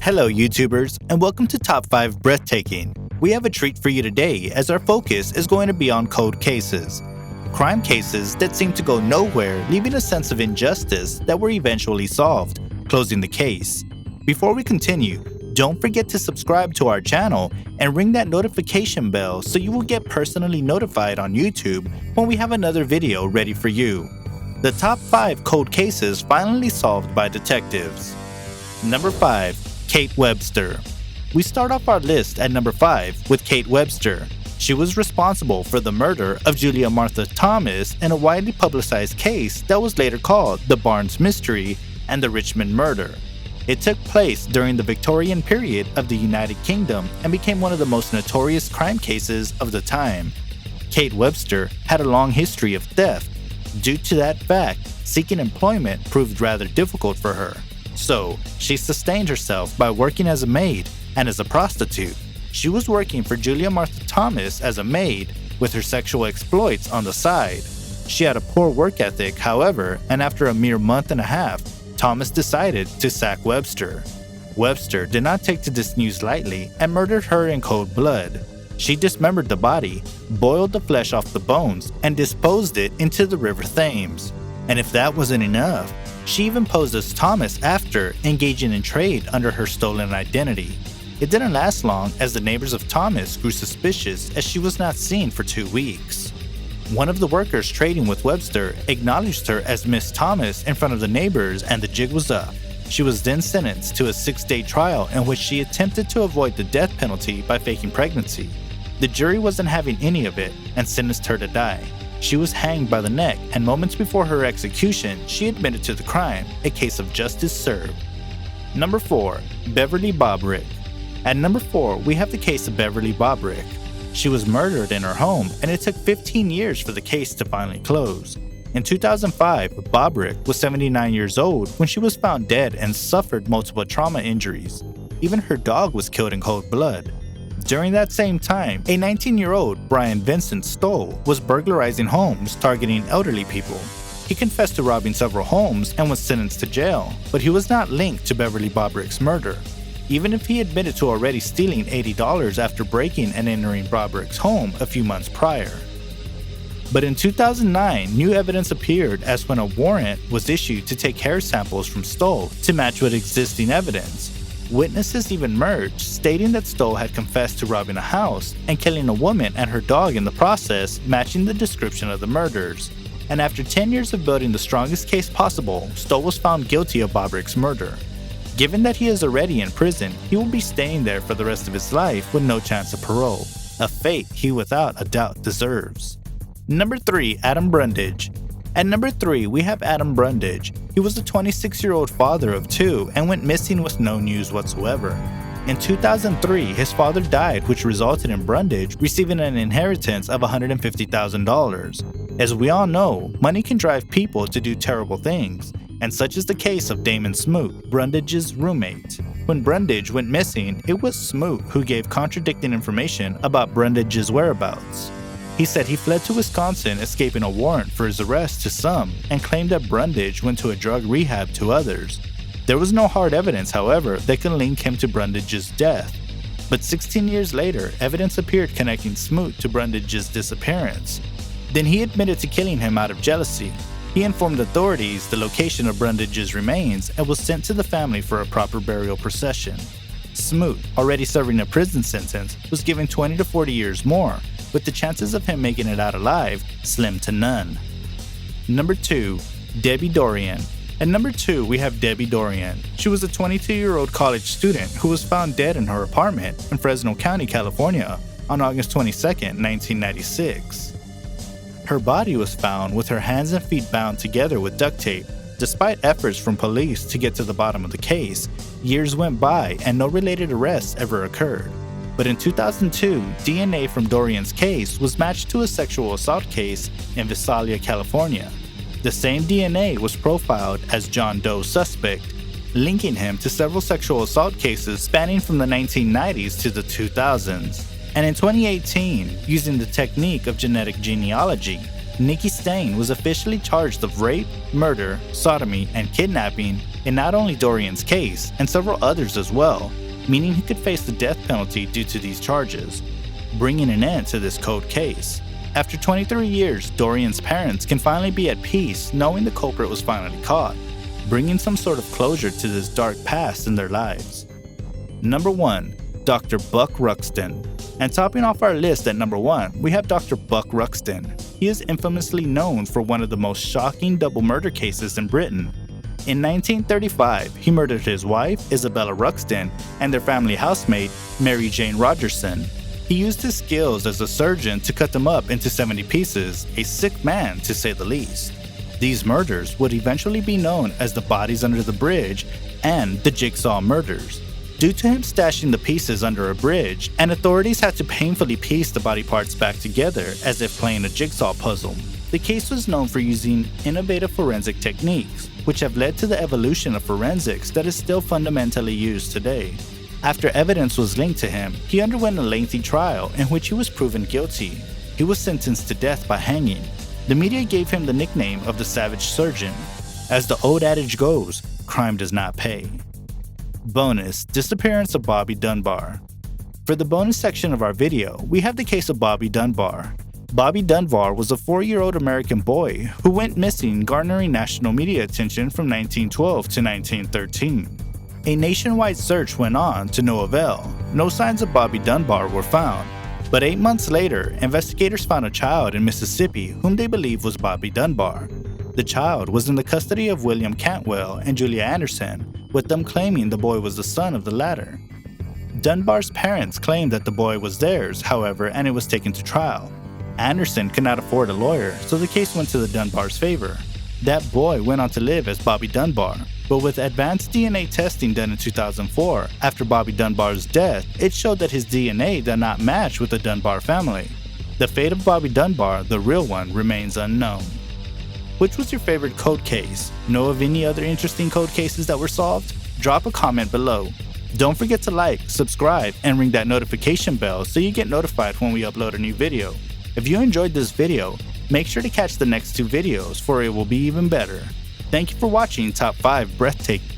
Hello YouTubers, and welcome to Top 5 Breathtaking. We have a treat for you today as our focus is going to be on cold cases. Crime cases that seem to go nowhere, leaving a sense of injustice that were eventually solved, closing the case. Before we continue, don't forget to subscribe to our channel and ring that notification bell so you will get personally notified on YouTube when we have another video ready for you. The top 5 cold cases finally solved by detectives. Number 5. Kate Webster. We start off our list at number 5 with Kate Webster. She was responsible for the murder of Julia Martha Thomas in a widely publicized case that was later called the Barnes Mystery and the Richmond Murder. It took place during the Victorian period of the United Kingdom and became one of the most notorious crime cases of the time. Kate Webster had a long history of theft. Due to that fact, seeking employment proved rather difficult for her. So, she sustained herself by working as a maid and as a prostitute. She was working for Julia Martha Thomas as a maid, with her sexual exploits on the side. She had a poor work ethic, however, and after a mere month and a half, Thomas decided to sack Webster. Webster did not take to this news lightly and murdered her in cold blood. She dismembered the body, boiled the flesh off the bones, and disposed it into the River Thames. And if that wasn't enough, she even posed as Thomas after engaging in trade under her stolen identity. It didn't last long as the neighbors of Thomas grew suspicious as she was not seen for 2 weeks. One of the workers trading with Webster acknowledged her as Miss Thomas in front of the neighbors, and the jig was up. She was then sentenced to a 6-day trial in which she attempted to avoid the death penalty by faking pregnancy. The jury wasn't having any of it and sentenced her to die. She was hanged by the neck, and moments before her execution, she admitted to the crime, a case of justice served. Number 4. Beverly Bobrick. At number 4, we have the case of Beverly Bobrick. She was murdered in her home, and it took 15 years for the case to finally close. In 2005, Bobrick was 79 years old when she was found dead and suffered multiple trauma injuries. Even her dog was killed in cold blood. During that same time, a 19-year-old Brian Vincent Stoll was burglarizing homes targeting elderly people. He confessed to robbing several homes and was sentenced to jail, but he was not linked to Beverly Bobrick's murder. Even if he admitted to already stealing $80 after breaking and entering Bobrick's home a few months prior. But in 2009, new evidence appeared as when a warrant was issued to take hair samples from Stoll to match with existing evidence. Witnesses even emerged, stating that Stoll had confessed to robbing a house and killing a woman and her dog in the process, matching the description of the murders. And after 10 years of building the strongest case possible, Stoll was found guilty of Bobrick's murder. Given that he is already in prison, he will be staying there for the rest of his life with no chance of parole, a fate he without a doubt deserves. Number 3. Adam Brundage. At number 3, we have Adam Brundage. He was a 26-year-old father of 2 and went missing with no news whatsoever. In 2003, his father died, which resulted in Brundage receiving an inheritance of $150,000. As we all know, money can drive people to do terrible things, and such is the case of Damon Smooth, Brundage's roommate. When Brundage went missing, it was Smooth who gave contradicting information about Brundage's whereabouts. He said he fled to Wisconsin, escaping a warrant for his arrest to some, and claimed that Brundage went to a drug rehab to others. There was no hard evidence, however, that could link him to Brundage's death. But 16 years later, evidence appeared connecting Smoot to Brundage's disappearance. Then he admitted to killing him out of jealousy. He informed authorities the location of Brundage's remains and was sent to the family for a proper burial procession. Smoot, already serving a prison sentence, was given 20 to 40 years more, with the chances of him making it out alive slim to none. Number 2. Debbie Dorian. At number 2, we have Debbie Dorian. She was a 22-year-old college student who was found dead in her apartment in Fresno County, California on August 22, 1996. Her body was found with her hands and feet bound together with duct tape. Despite efforts from police to get to the bottom of the case, years went by and no related arrests ever occurred. But in 2002, DNA from Dorian's case was matched to a sexual assault case in Visalia, California. The same DNA was profiled as John Doe's suspect, linking him to several sexual assault cases spanning from the 1990s to the 2000s. And in 2018, using the technique of genetic genealogy, Nikki Stain was officially charged of rape, murder, sodomy, and kidnapping in not only Dorian's case, and several others as well, meaning he could face the death penalty due to these charges, bringing an end to this cold case. After 23 years, Dorian's parents can finally be at peace knowing the culprit was finally caught, bringing some sort of closure to this dark past in their lives. Number 1. Dr. Buck Ruxton. And topping off our list at number 1, we have Dr. Buck Ruxton. He is infamously known for one of the most shocking double murder cases in Britain. In 1935, he murdered his wife, Isabella Ruxton, and their family housemate, Mary Jane Rogerson. He used his skills as a surgeon to cut them up into 70 pieces, a sick man to say the least. These murders would eventually be known as the bodies under the bridge and the jigsaw murders, due to him stashing the pieces under a bridge, and authorities had to painfully piece the body parts back together as if playing a jigsaw puzzle. The case was known for using innovative forensic techniques, which have led to the evolution of forensics that is still fundamentally used today. After evidence was linked to him, he underwent a lengthy trial in which he was proven guilty. He was sentenced to death by hanging. The media gave him the nickname of the Savage Surgeon. As the old adage goes, crime does not pay. Bonus: disappearance of Bobby Dunbar. For the bonus section of our video, we have the case of Bobby Dunbar. Bobby Dunbar was a 4-year-old American boy who went missing, garnering national media attention from 1912 to 1913. A nationwide search went on to no avail. No signs of Bobby Dunbar were found, but 8 months later, investigators found a child in Mississippi whom they believed was Bobby Dunbar. The child was in the custody of William Cantwell and Julia Anderson, with them claiming the boy was the son of the latter. Dunbar's parents claimed that the boy was theirs, however, and it was taken to trial. Anderson could not afford a lawyer, so the case went to the Dunbar's favor. That boy went on to live as Bobby Dunbar, but with advanced DNA testing done in 2004, after Bobby Dunbar's death, it showed that his DNA did not match with the Dunbar family. The fate of Bobby Dunbar, the real one, remains unknown. Which was your favorite cold case? Know of any other interesting cold cases that were solved? Drop a comment below. Don't forget to like, subscribe, and ring that notification bell so you get notified when we upload a new video. If you enjoyed this video, make sure to catch the next 2 videos, for it will be even better. Thank you for watching Top 5 Breathtaking.